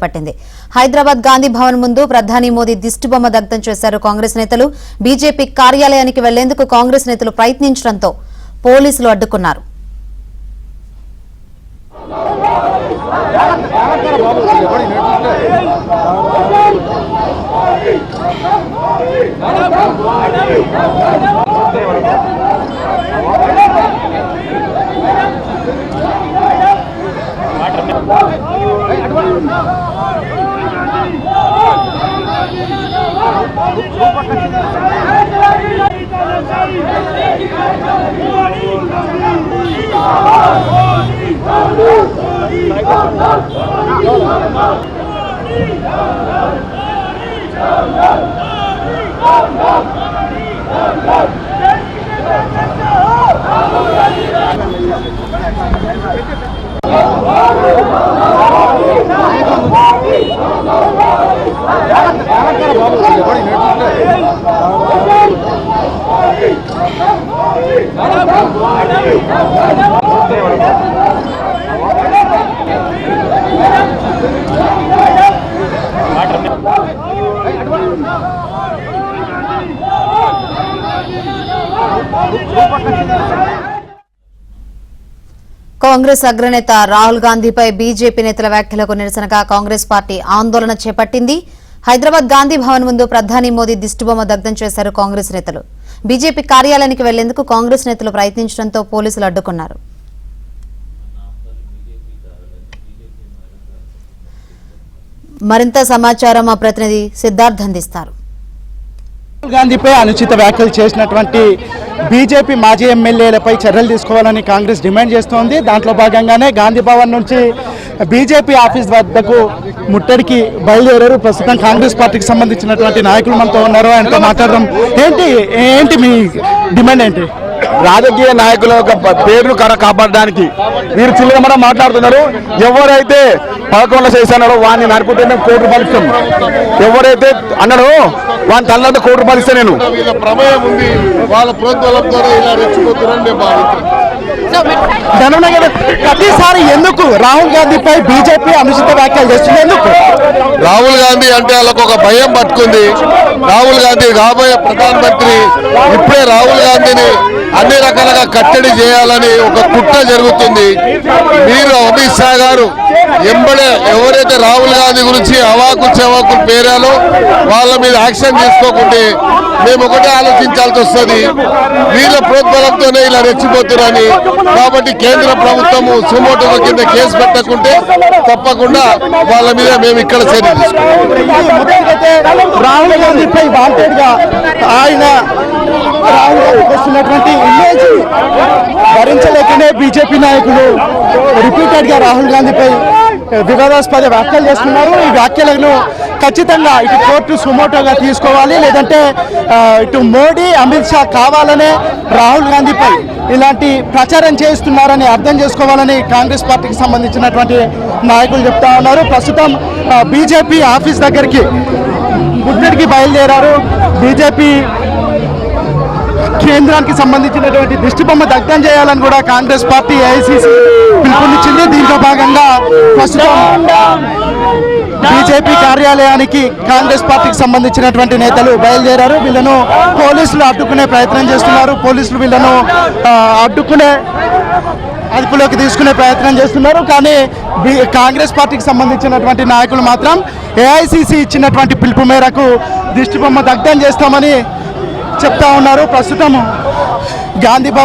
చేపట్టింది. హైదరాబాద్ గాంధీ భవన్ ముందు ప్రధాని మోదీ దిష్టిబొమ్మ దగ్ధం చేశారు కాంగ్రెస్ నేతలు. బీజేపీ కార్యాలయానికి వెళ్లేందుకు కాంగ్రెస్ నేతలు ప్రయత్నించడంతో పోలీసులు అడ్డుకున్నారు. కాంగ్రెస్ అగ్రనేత రాహుల్ గాంధీపై బీజేపీ నేతల వ్యాఖ్యలకు నిరసనగా కాంగ్రెస్ పార్టీ ఆందోళన చేపట్టింది. హైదరాబాద్ గాంధీ భవన్ ముందు ప్రధాని మోదీ దిష్టిబొమ్మ దగ్ధం చేశారు కాంగ్రెస్ నేతలు. బీజేపీ కార్యాలయానికి వెళ్లేందుకు కాంగ్రెస్ నేతలు ప్రయత్నించడంతో పోలీసులు అడ్డుకున్నారు. మరింత సమాచారం మా ప్రతినిధి సిద్ధార్థ్ అందిస్తారు. రాహుల్ గాంధీపై అనుచిత వ్యాఖ్యలు చేసినటువంటి బీజేపీ మాజీ ఎమ్మెల్యేలపై చర్యలు తీసుకోవాలని కాంగ్రెస్ డిమాండ్ చేస్తోంది. దాంట్లో భాగంగానే గాంధీ భవన్ నుంచి బీజేపీ ఆఫీస్ వద్దకు ముట్టడికి బయలుదేరారు. ప్రస్తుతం కాంగ్రెస్ పార్టీకి సంబంధించినటువంటి నాయకులు మనతో ఉన్నారు, ఆయనతో మాట్లాడడం. ఏంటి మీ డిమాండ్ ఏంటి? రాజకీయ నాయకుల యొక్క పేరును కాపాడడానికి వీరు చిల్లరమన మాట్లాడుతున్నారు. ఎవరైతే 11 చేశాడో వాడిని నడుపుతే మేము ₹1 ఇస్తాం, ఎవరైతే అన్నాడో వాని తల్లంతా ₹1 ఇస్తే నేను ప్రమేయం ఉంది. వాళ్ళ ప్రోత్సాహంతో ఇలా రెచ్చిపోతున్నారని మేము భావిస్తున్నాం. ప్రతిసారి ఎందుకు రాహుల్ గాంధీపై బీజేపీ అనుచిత వ్యాఖ్యలు చేస్తుంది? ఎందుకు? రాహుల్ గాంధీ అంటే వాళ్ళకు ఒక భయం పట్టుకుంది. రాహుల్ గాంధీ కాబోయే ప్రధానమంత్రి. ఇప్పుడే రాహుల్ గాంధీని అన్ని రకాలుగా కట్టడి చేయాలని ఒక కుట్ర జరుగుతుంది. మీరు అమిత్ షా గారు ఎంబడే ఎవరైతే రాహుల్ గాంధీ గురించి అవాకు చవాకులు పేరాలో వాళ్ళ మీద యాక్షన్ తీసుకోకుంటే మేము ఒకటే ఆలోచించాల్సి వస్తుంది. వీళ్ళ ప్రోద్బలంతోనే ఇలా రెచ్చిపోతున్నారని. కాబట్టి కేంద్ర ప్రభుత్వము సుమోటో కింద కేసు పెట్టకుంటే తప్పకుండా వాళ్ళ మీద మేము ఇక్కడ చర్య తీసుకుంటాం. రాహుల్ గాంధీపై వాంటెడ్గా ఆయన వస్తున్నటువంటి ఇమేజ్ భరించలేకనే బీజేపీ నాయకులు రిపీటెడ్ గా రాహుల్ గాంధీపై వివాదాస్పద వ్యాఖ్యలు చేస్తున్నారు. ఈ వ్యాఖ్యలను ఖచ్చితంగా ఇటు కోర్టు సుమోటోగా తీసుకోవాలి, లేదంటే ఇటు మోడీ అమిత్ షా కావాలనే రాహుల్ గాంధీపై ఇలాంటి ప్రచారం చేస్తున్నారని అర్థం చేసుకోవాలని కాంగ్రెస్ పార్టీకి సంబంధించినటువంటి నాయకులు చెప్తా ఉన్నారు. ప్రస్తుతం బీజేపీ ఆఫీస్ దగ్గరికి ముట్టడికి బయలుదేరారు. బీజేపీ కేంద్రానికి సంబంధించినటువంటి దిష్టిబొమ్మ దగ్ధం చేయాలని కూడా కాంగ్రెస్ పార్టీ ఏఐసీసీ పిలుపునిచ్చింది. దీంట్లో భాగంగా ప్రస్తుతం బీజేపీ కార్యాలయానికి కాంగ్రెస్ పార్టీకి సంబంధించినటువంటి నేతలు బయలుదేరారు. వీళ్ళను పోలీసులు అడ్డుకునే ప్రయత్నం చేస్తున్నారు. పోలీసులు వీళ్ళను అడ్డుకునే అదుపులోకి తీసుకునే ప్రయత్నం చేస్తున్నారు. కానీ కాంగ్రెస్ పార్టీకి సంబంధించినటువంటి నాయకులు మాత్రం ఏఐసీసీ ఇచ్చినటువంటి పిలుపు మేరకు దిష్టిబొమ్మ దగ్ధం చేస్తామని చెప్తా ఉన్నారు. ప్రస్తుతం గాంధీ భవన్